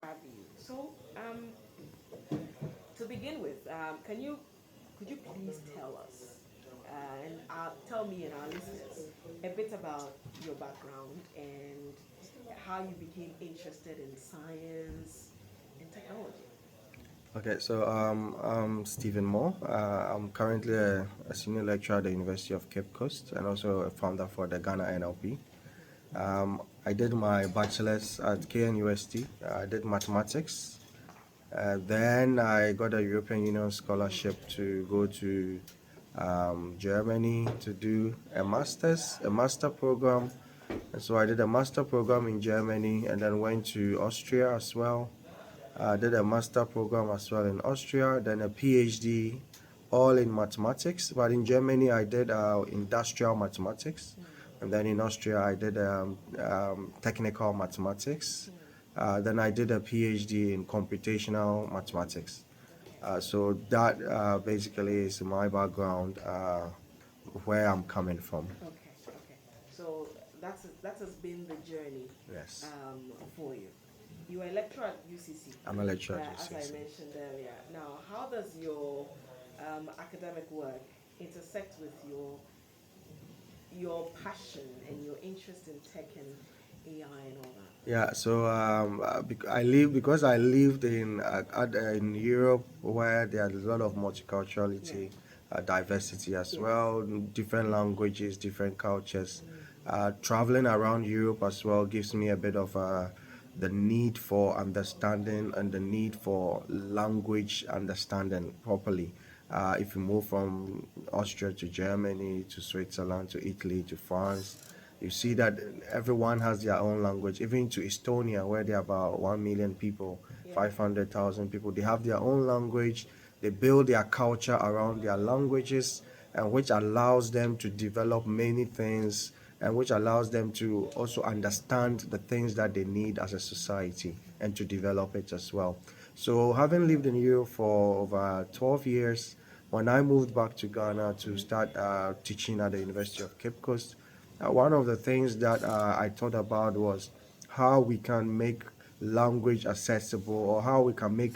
Have you? So, to begin with, could you please tell us and tell me and our listeners a bit about your background and how you became interested in science and technology? Okay, so I'm Stephen Moore. I'm currently a senior lecturer at the University of Cape Coast and also a founder for the Ghana NLP. I did my bachelor's at KNUST. I did mathematics. Then I got a European Union scholarship to go to Germany to do a master program. And so I did a master program in Germany and then went to Austria as well. I did a master program as well in Austria, then a PhD, all in mathematics. But in Germany, I did industrial mathematics, and then in Austria, I did technical mathematics. Hmm. Then I did a PhD in computational mathematics. Okay. So that basically is my background, where I'm coming from. Okay. Okay. So that has been the journey Yes, for you. You are a lecturer at UCC, I'm a lecturer at as I UCC. mentioned earlier. Now, how does your academic work intersect with your passion and your interest in tech and AI and all that? Yeah, so I live because I lived in Europe where there is a lot of Yeah. multiculturality, diversity as Yes. well, different languages, different cultures. Mm. Traveling around Europe as well gives me a bit of the need for understanding and the need for language understanding properly. If you move from Austria to Germany to Switzerland to Italy to France, you see that everyone has their own language. Even to Estonia, where there are about 1 million people, Yeah. 500,000 people, they have their own language. They build their culture around their languages, and which allows them to develop many things and which allows them to also understand the things that they need as a society and to develop it as well. So, having lived in Europe for over 12 years, when I moved back to Ghana to start teaching at the University of Cape Coast, one of the things that I thought about was how we can make language accessible, or how we can make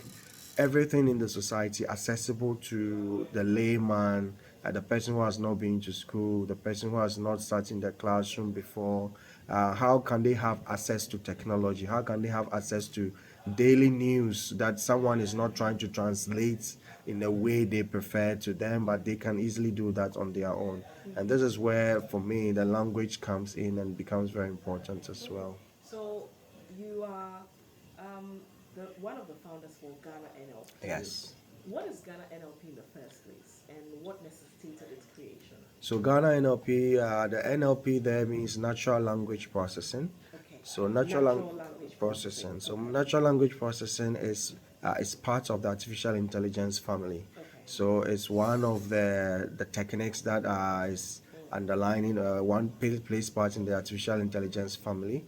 everything in the society accessible to the layman, the person who has not been to school, the person who has not sat in the classroom before. How can they have access to technology? How can they have access to daily news that someone is not trying to translate in a way they prefer to them, but they can easily do that on their own? And Mm-hmm. this is where, for me, the language comes in and becomes very important as Okay. well. So you are um, the one of the founders for Ghana NLP. Yes. What is Ghana NLP in the first place, and what necessitated its creation? So Ghana NLP, the NLP there means natural language processing. Okay. So Natural language processing. processing. So Okay. natural language processing is part of the artificial intelligence family. Okay. So it's one of the techniques that is underlining plays part in the artificial intelligence family.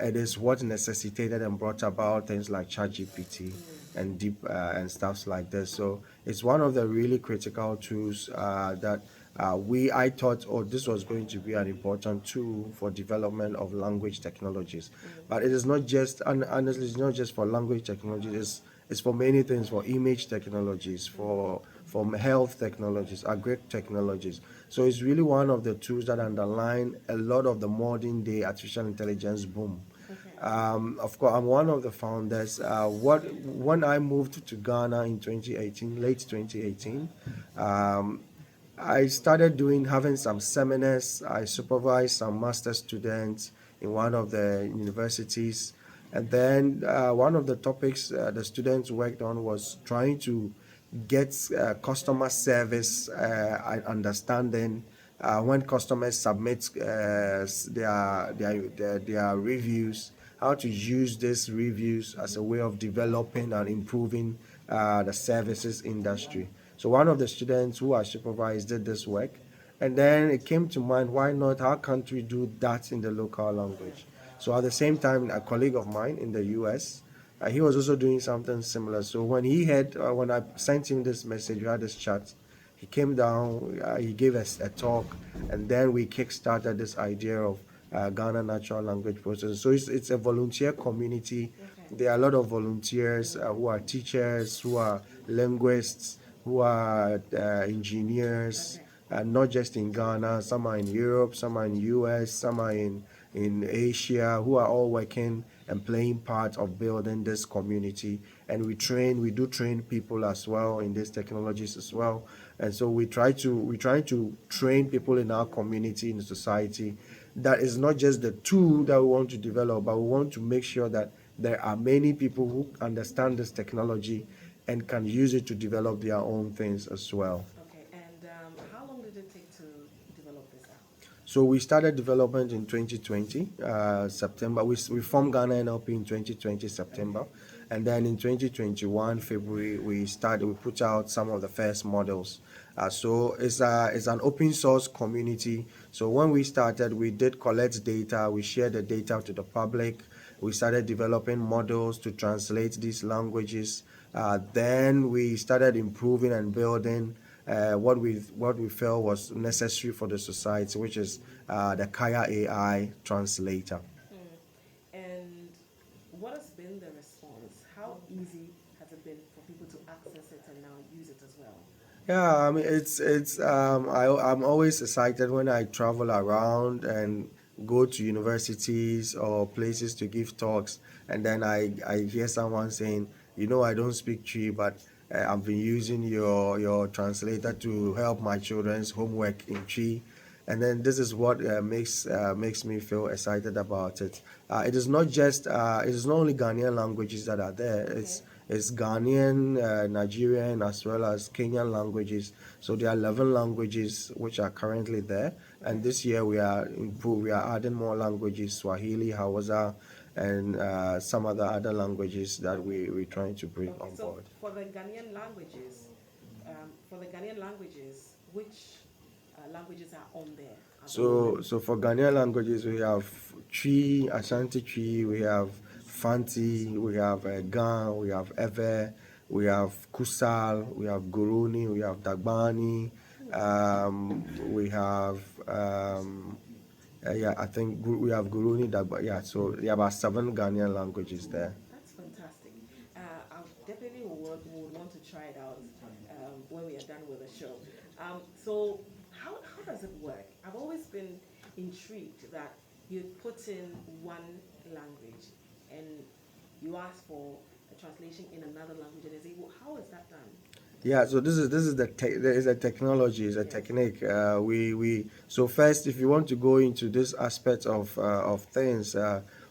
It is what necessitated and brought about things like ChatGPT and deep and stuffs like this. So it's one of the really critical tools that I thought, oh, this was going to be an important tool for development of language technologies. But it is not just, and honestly, it's not just for language technologies. It's for many things, for image technologies, for health technologies, agri technologies. So it's really one of the tools that underline a lot of the modern day artificial intelligence boom. Okay. Of course, I'm one of the founders. When I moved to Ghana in 2018, late 2018, um, I started having some seminars. I supervised some master students in one of the universities, and then one of the topics the students worked on was trying to get customer service understanding when customers submit their reviews, how to use these reviews as a way of developing and improving the services industry. So one of the students who I supervised did this work, and then it came to mind, why not? How can't we do that in the local Yeah. language? So at the same time, a colleague of mine in the US, he was also doing something similar. So when I sent him this message, we had this chat. He came down, he gave us a talk, and then we kickstarted this idea of Ghana Natural Language Processing. So it's a volunteer community there are a lot of volunteers who are teachers, who are linguists, who are engineers, not just in Ghana. Some are in Europe, some are in US, some are in Asia, who are all working and playing part of building this community. And we do train people as well in these technologies as well. And so we try to train people in our community, in the society, that is not just the tool that we want to develop, but we want to make sure that there are many people who understand this technology and can use it to develop their own things as well. Okay, and how long did it take to develop this app? So we started development in 2020, September. We formed Ghana NLP in 2020, September. And then in 2021, February, we put out some of the first models. So it's an open source community. So when we started, we did collect data, we shared the data to the public. We started developing models to translate these languages. Then we started improving and building what we felt was necessary for the society, which is the Khaya AI translator. And what has been the response? How easy has it been for people to access it and now use it as well? Yeah, I mean I'm always excited when I travel around and go to universities or places to give talks, and then I hear someone saying, I don't speak Tree, but I've been using your translator to help my children's homework in Tree. And then this is what makes me feel excited about it. It is not only Ghanaian languages that are there. It's Ghanaian, Nigerian, as well as Kenyan languages. So there are 11 languages which are currently there. And this year we are adding more languages: Swahili, Hausa, and some other languages that we're trying to bring Okay, on so board. for the Ghanaian languages, which languages are on there at the So, moment? so for Ghanaian languages, we have Tree, Ashanti Tree, we have Fanti, we have Gan, we have Ewe, we have Kusal, we have Guruni, we have Dagbani, we have yeah, I think we have Guruni, Dagba. Yeah, so there are about 7 Ghanaian languages there. That's fantastic. I definitely would want to try it out when we are done with the show. So, how does it work? I've always been intrigued that you put in one language and you ask for a translation in another language and they say, well, how is that done? Yeah, so this is there is a technology, is a Yes. technique. We so first, if you want to go into this aspect of things,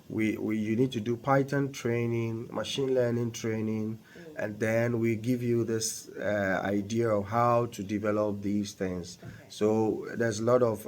we you need to do Python training, machine learning training, and then we give you this idea of how to develop these things. Okay. So there's a lot of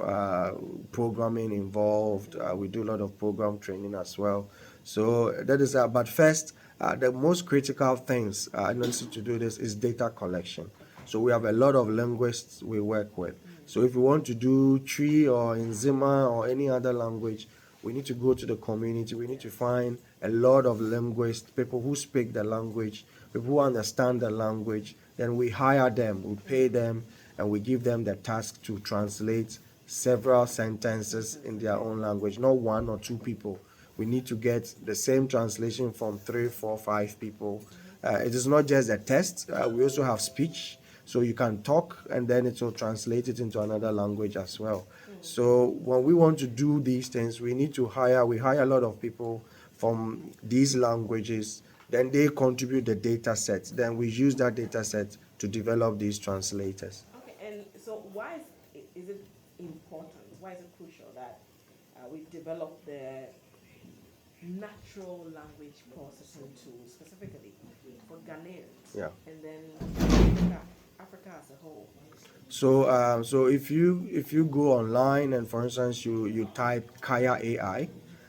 programming involved. We do a lot of program training as well. So that is, but first, the most critical things in order to do this is data collection. So we have a lot of linguists we work with. So if we want to do Tree or Nzima or any other language, we need to go to the community. We need to find a lot of linguists, people who speak the language, people who understand the language. Then we hire them, we pay them, and we give them the task to translate several sentences in their own language, not one or two people. We need to get the same translation from 3, 4, 5 people. It is not just a test. We also have speech, so you can talk and then it will translate it into another language as well. So when we want to do these things, we hire a lot of people from these languages. Then they contribute the data set. Then we use that data set to develop these translators. Okay, and so is it important? Why is it crucial that we develop the natural language processing tool specifically for Ghanaians Yeah. and then Africa as a whole? So if you go online and for instance you type Khaya AI,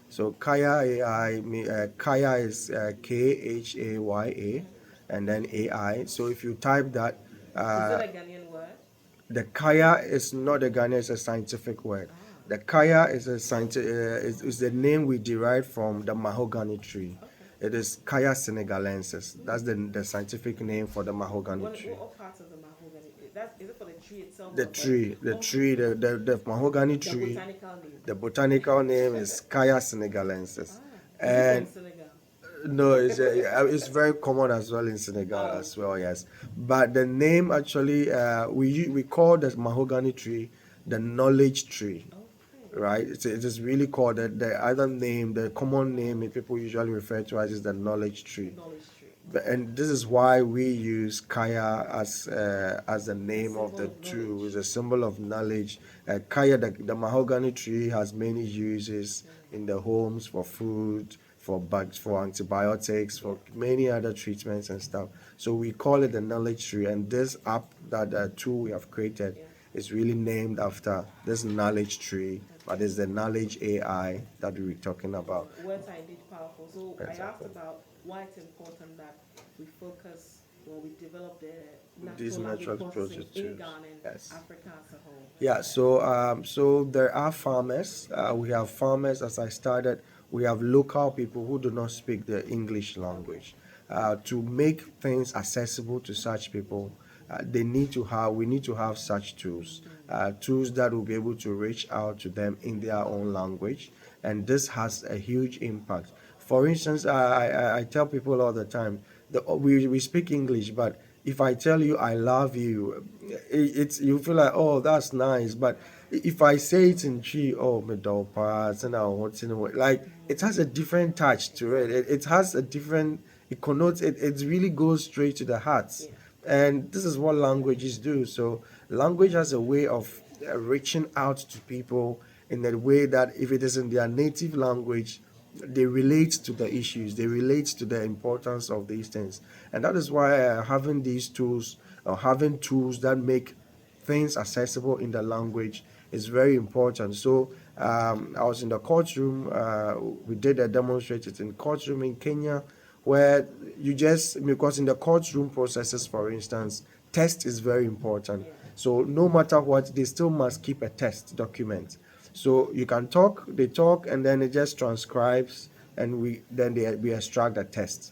so Khaya AI, Khaya is Khaya, and then AI. So if you type that, Is it uh, a Ghanaian word? the Kaya is not a Ghana, it's a scientific word. Ah, The Kaya is is the name we derive from the mahogany tree. okay. It is Kaya senegalensis. That's the scientific name for the mahogany tree. What parts of the mahogany? Is it for the tree itself The or for? tree, Okay, the mahogany the tree, botanical name. the botanical name is Kaya senegalensis. Ah, is it from And Senegal? No, it's very common as well in Senegal Oh, as okay. well. Yes, but the name actually we call the mahogany tree the knowledge tree, Okay. right? It is really called the other name, the common name that people usually refer to as is the knowledge tree. Knowledge tree. And this is why we use Kaya as the A name of symbol the of tree. It's knowledge. a symbol of knowledge. Kaya, the mahogany tree, has many uses in the homes for food, for bugs, for antibiotics, Yeah. for many other treatments and stuff. So we call it the knowledge tree. And this app, that tool we have created, Yeah. is really named after this knowledge tree, but Okay. it's the knowledge AI that we were talking about. Words are indeed powerful. So I asked Exactly. about why it's important that we focus when we develop the These natural language natural processing project in tools. Ghana and Yes. Africa as a whole. Yeah, so there are farmers. We have farmers as I started. We have local people who do not speak the English Okay. language. To make things accessible to such people, we need to have such tools, tools that will be able to reach out to them in their own language, and this has a huge impact. For instance, I tell people all the time, we speak English, but if I tell you I love you, it's you feel like, oh, that's nice. But if I say it in Chi, oh, me dog parts and what's in the way, like it has a different touch to it. Exactly. It has a different, it connotes it. It really goes straight to the heart, Yeah. and this is what languages do. So language has a way of reaching out to people in a way that if it is in their native language, they relate to the issues, they relate to the importance of these things. And that is why having these tools, or having tools that make things accessible in the language, is very important. So I was in the courtroom. We did a demonstration in courtroom in Kenya, where you just, because in the courtroom processes, for instance, test is very important. Yeah. So no matter what, they still must keep a test document. So you can talk, they talk, and then it just transcribes, and we extract the test.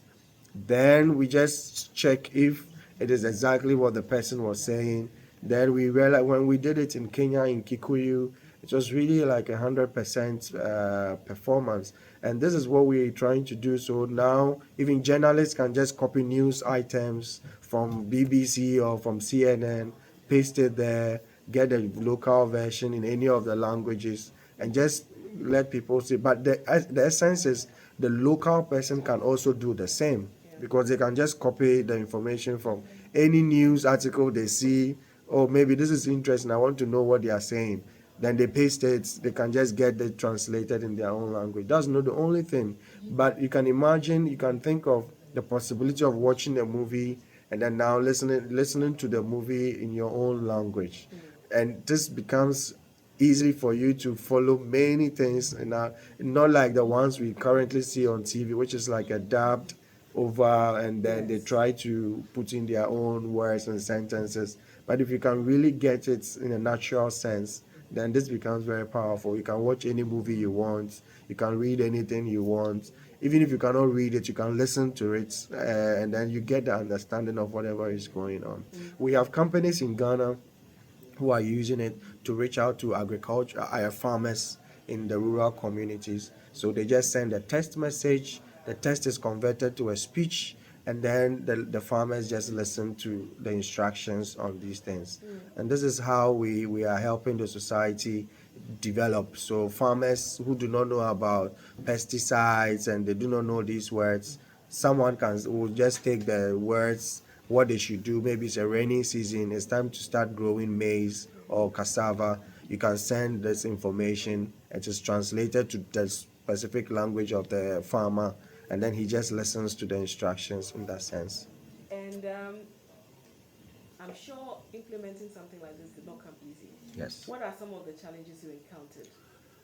Then we just check if it is exactly what the person was saying. Then we realized when we did it in Kenya in Kikuyu, it was really like 100% performance. And this is what we're trying to do. So now even journalists can just copy news items from BBC or from CNN, paste it there, get a local version in any of the languages, and just let people see. But the essence is the local person can also do the same, Yeah. because they can just copy the information from any news article they see. Oh, maybe this is interesting. I want to know what they are saying. Then they paste it. They can just get it translated in their own language. That's not the only thing. But you can imagine, you can think of the possibility of watching a movie and then now listening to the movie in your own language, and this becomes easy for you to follow many things, and not like the ones we currently see on TV, which is like a dubbed over, and then they Yes. try to put in their own words and sentences. But if you can really get it in a natural sense, then this becomes very powerful. You can watch any movie you want, you can read anything you want. Even if you cannot read it, you can listen to it, and then you get the understanding of whatever is going on. We have companies in Ghana who are using it to reach out to agriculture farmers in the rural communities. So they just send a text message, the text is converted to a speech, and then the farmers just listen to the instructions on these things. And this is how we are helping the society develop. So farmers who do not know about pesticides and they do not know these words, someone can will just take the words, what they should do. Maybe it's a rainy season, it's time to start growing maize or cassava. You can send this information, it is translated to the specific language of the farmer, and then he just listens to the instructions in that sense. And I'm sure implementing something like this did not come easy. Yes. What are some of the challenges you encountered?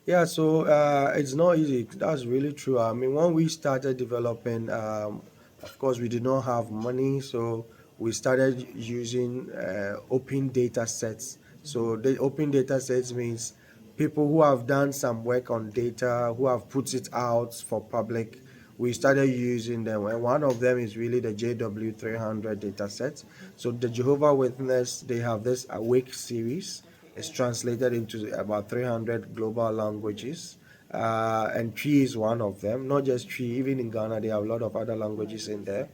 Yeah, so it's not easy. That's really true. I mean, when we started developing, of course, we did not have money, so we started using open data sets. So the open data sets means people who have done some work on data, who have put it out for public. We started using them, and one of them is really the JW300 data set. So the Jehovah Witness, they have this Awake series. Okay, It's yes. translated into about 300 global languages. and Tree is one of them. Not just Tree, even in Ghana, they have a lot of other languages in there.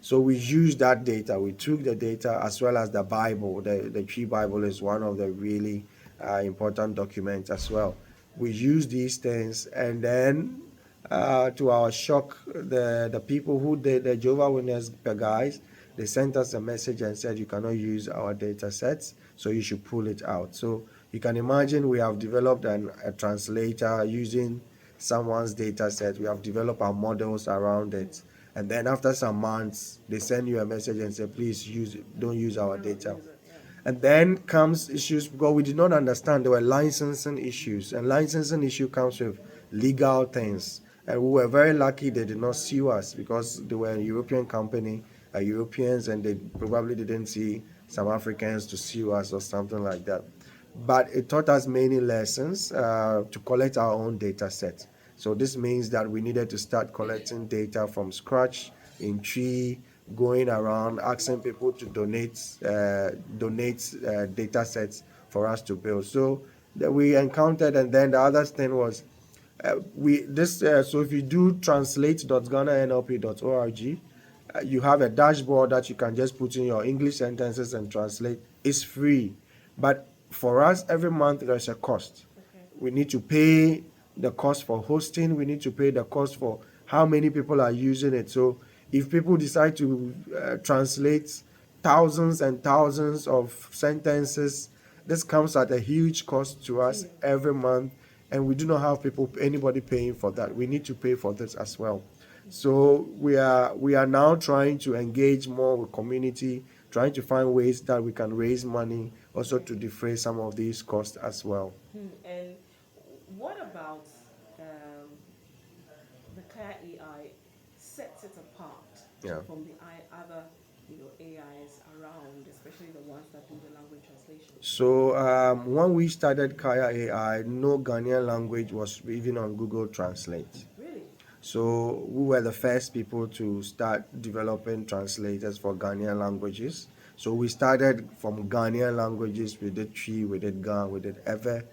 So we used that data. We took the data as well as the Bible. The Tree Bible is one of the really important documents as well. We used these things, and then to our shock, the people who did the Jehovah Witness guys, they sent us a message and said you cannot use our data sets, so you should pull it out. So you can imagine we have developed a translator using someone's data set. We have developed our models around it. And then after some months, they send you a message and say, please don't use our data. And then comes issues because we did not understand there were licensing issues, and licensing issue comes with legal things. And we were very lucky they did not sue us because they were a European company, Europeans, and they probably didn't see some Africans to sue us or something like that. But it taught us many lessons to collect our own data set. So this means that we needed to start collecting data from scratch in Tree, going around asking people to donate data sets for us to build. So that we encountered, and then the other thing was we this so if you do translate.ghananlp.org, you have a dashboard that you can just put in your English sentences and translate. It's free, but for us every month there's a cost. We need to pay the cost for hosting. We need to pay the cost for how many people are using it. So if people decide to translate thousands and thousands of sentences, this comes at a huge cost to us every month, and we do not have anybody paying for that. We need to pay for this as well. So we are now trying to engage more with community, trying to find ways that we can raise money also to defray some of these costs as well. And what about um, the Khaya AI sets it apart Yeah. from the other, AIs around, especially the ones that do the language translation? So when we started Khaya AI, no Ghanaian language was even on Google Translate. Really? So we were the first people to start developing translators for Ghanaian languages. So we started from Ghanaian languages. We did Tree, we did Ga, we did Ever.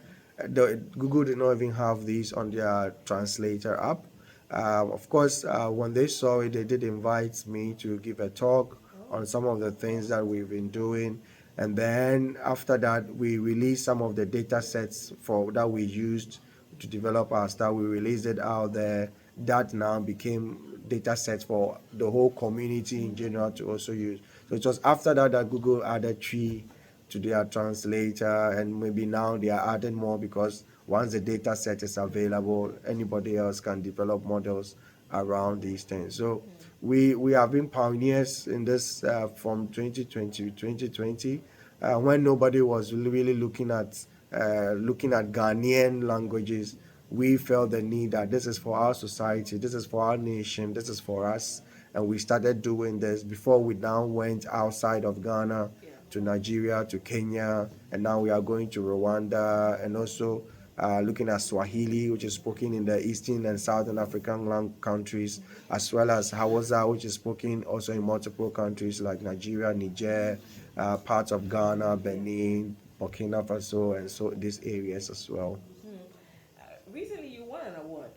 Google did not even have these on their translator app. Of course, when they saw it, they did invite me to give a talk on some of the things that we've been doing. And then after that, we released some of the data sets for that we used to develop our stuff. We released it out there. That now became data sets for the whole community in general to also use. So it was after that that Google added Tree to their translator, and maybe now they are adding more because once the data set is available, anybody else can develop models around these things. So we have been pioneers in this from 2020 to 2020 when nobody was really looking at Ghanaian languages. We felt the need that this is for our society, this is for our nation, this is for us, and we started doing this before we now went outside of Ghana to Nigeria, to Kenya, and now we are going to Rwanda, and also looking at Swahili, which is spoken in the Eastern and Southern African countries, as well as Hausa, which is spoken also in multiple countries like Nigeria, Niger, parts of Ghana, Benin, Burkina Faso, and so these areas as well. Recently, you won an award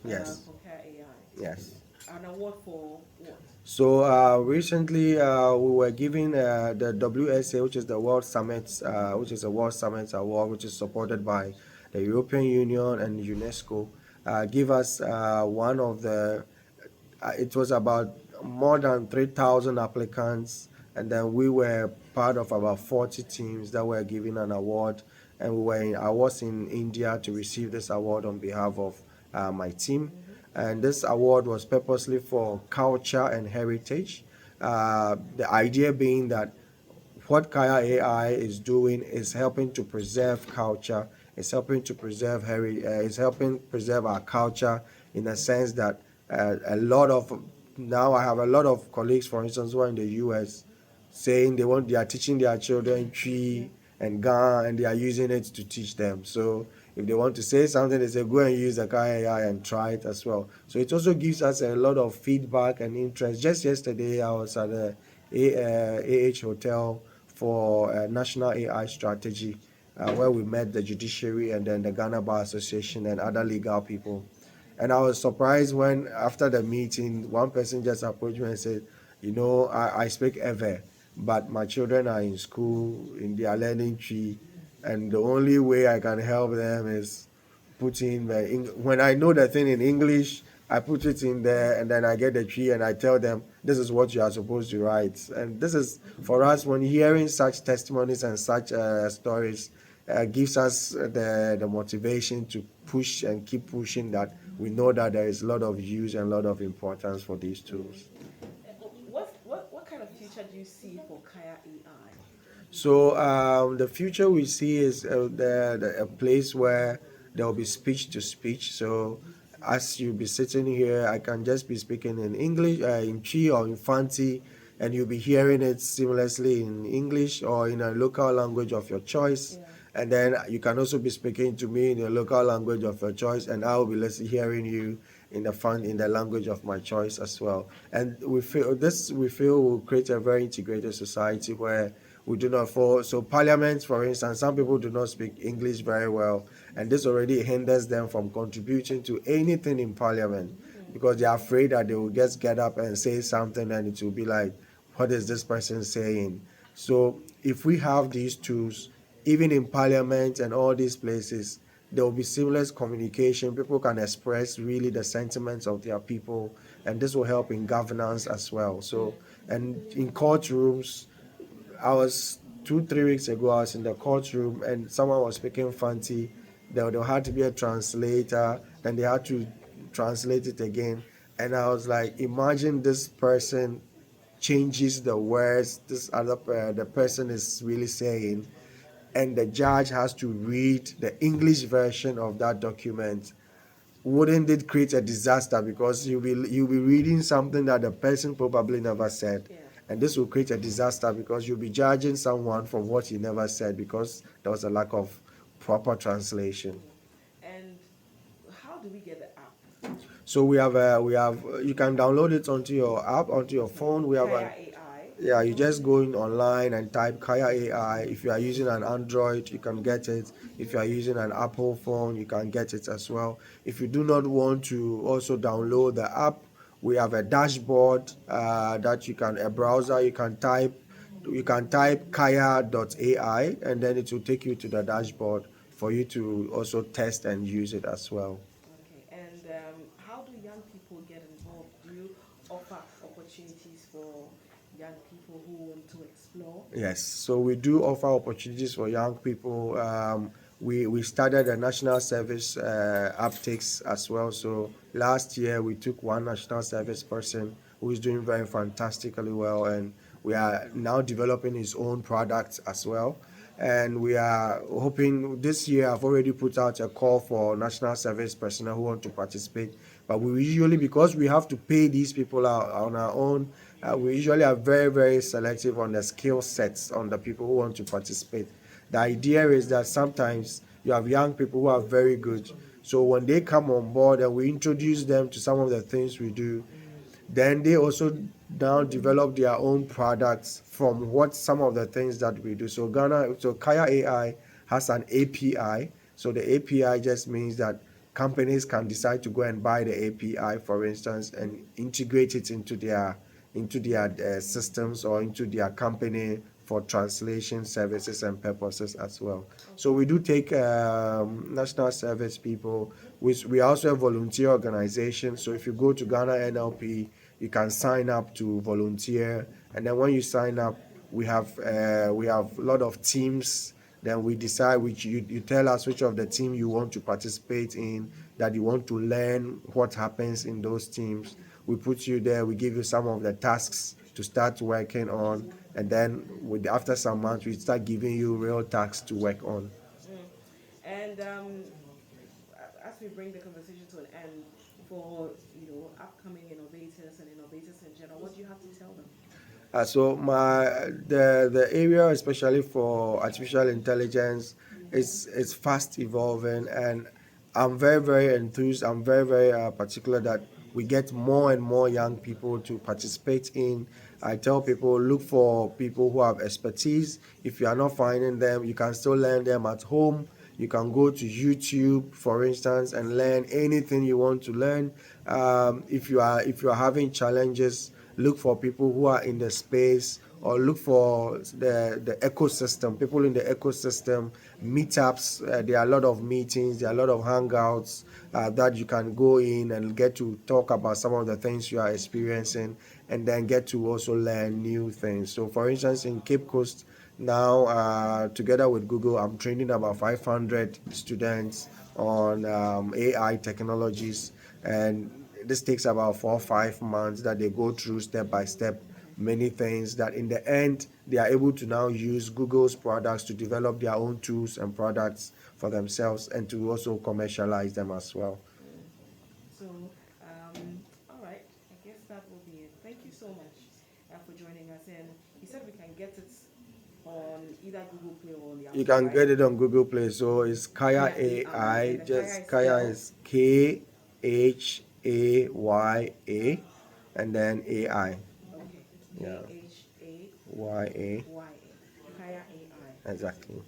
Yes. for Khaya AI. Yes. An award for what? So recently we were given the WSA, which is the World Summit, which is a World Summit Award, which is supported by the European Union and UNESCO. Give us one of the. It was about more than 3,000 applicants, and then we were part of about 40 teams that were given an award, and I was in India to receive this award on behalf of my team. And this award was purposely for culture and heritage. The idea being that what Kaya AI is doing is helping to preserve culture. It's helping to preserve it's helping preserve our culture in the sense that a lot of now I have a lot of colleagues, for instance, who are in the U.S. saying they are teaching their children Tree and Ga, and they are using it to teach them. So if they want to say something, they say go and use the Kaya AI and try it as well. So it also gives us a lot of feedback and interest. Just yesterday, I was at the AH Hotel for a national AI strategy, where we met the judiciary and then the Ghana Bar Association and other legal people. And I was surprised when, after the meeting, one person just approached me and said, "You know, I speak Ewe, but my children are in school, in their learning tree, and the only way I can help them is put in when I know the thing in English, I put it in there, and then I get the tree and I tell them this is what you are supposed to write." And this is for us, when hearing such testimonies and such stories, gives us the motivation to push and keep pushing, that we know that there is a lot of use and a lot of importance for these tools. What kind of future do you see for Kaya AI? So the future we see is a place where there will be speech to speech. So as you be sitting here, I can just be speaking in English, in Chi or in Fanti, and you'll be hearing it seamlessly in English or in a local language of your choice. Yeah. And then you can also be speaking to me in your local language of your choice, and I will be hearing you in the language of my choice as well. And we feel will create a very integrated society where we do not fall. So parliament, for instance, some people do not speak English very well, and this already hinders them from contributing to anything in parliament because they are afraid that they will just get up and say something and it will be like, what is this person saying? So if we have these tools, even in parliament and all these places, there will be seamless communication. People can express really the sentiments of their people, and this will help in governance as well. So, and in courtrooms, I was 2 3 weeks ago. I was in the courtroom and someone was speaking Fanti. There had to be a translator. Then they had to translate it again. And I was like, imagine this person changes the words the person is really saying, and the judge has to read the English version of that document. Wouldn't it create a disaster, because you'll be reading something that the person probably never said, Yeah. and this will create a disaster because you'll be judging someone from what he never said because there was a lack of proper translation. And how do we get the app? So we have you can download it onto your app, onto your phone. We have Kaya an AI. Yeah, you just go in online and type Khaya AI. If you are using an Android, you can get it. If you are using an Apple phone, you can get it as well. If you do not want to also download the app, we have a dashboard that a browser you can type Kaya.ai, and then it will take you to the dashboard for you to also test and use it as well. Okay. And how do young people get involved? Do you offer opportunities for young people who want to explore? Yes, so we do offer opportunities for young people. We started a national service uptakes as well. So last year we took one national service person who is doing very fantastically well, and we are now developing his own products as well. And we are hoping this year. I've already put out a call for national service personnel who want to participate, but we usually, because we have to pay these people out on our own, we usually are very, very selective on the skill sets on the people who want to participate. The idea is that sometimes you have young people who are very good. So when they come on board and we introduce them to some of the things we do, then they also now develop their own products from what some of the things that we do. So Kaya AI has an API. So the API just means that companies can decide to go and buy the API, for instance, and integrate it into their systems or into their company for translation services and purposes as well. So we do take national service people. We also have volunteer organizations. So if you go to Ghana NLP, you can sign up to volunteer, and then when you sign up, we have a lot of teams. Then we decide which you tell us which of the team you want to participate in, that you want to learn what happens in those teams. We put you there, we give you some of the tasks to start working on, and then after some months we start giving you real tasks to work on. Mm. And as we bring the conversation to an end, for upcoming innovators and innovators in general, what do you have to tell them? So the area, especially for artificial intelligence, is fast evolving, and I'm very, very enthused. I'm very, very particular that we get more and more young people to participate in. I tell people, look for people who have expertise. If you are not finding them, you can still learn them at home. You can go to YouTube, for instance, and learn anything you want to learn. If you are having challenges, look for people who are in the space, or look for the ecosystem, people in the ecosystem, meetups. There are a lot of meetings, there are a lot of hangouts that you can go in and get to talk about some of the things you are experiencing, and then get to also learn new things. So, for instance, in Cape Coast now, together with Google, I'm training about 500 students on AI technologies, and this takes about 4 or 5 months that they go through step by step, many things that in the end they are able to now use Google's products to develop their own tools and products for themselves, and to also commercialize them as well. So, all right, I guess that will be it. Thank you so much for joining us. And you said we can get it on either Google Play or on the App You Store, can right? get it on Google Play. So it's Khaya Khaya AI, AI. and the Khaya Just is Khaya spelled is KHAYA, and then AI. okay. Yeah, KHAYA. YA. Khaya AI. Exactly.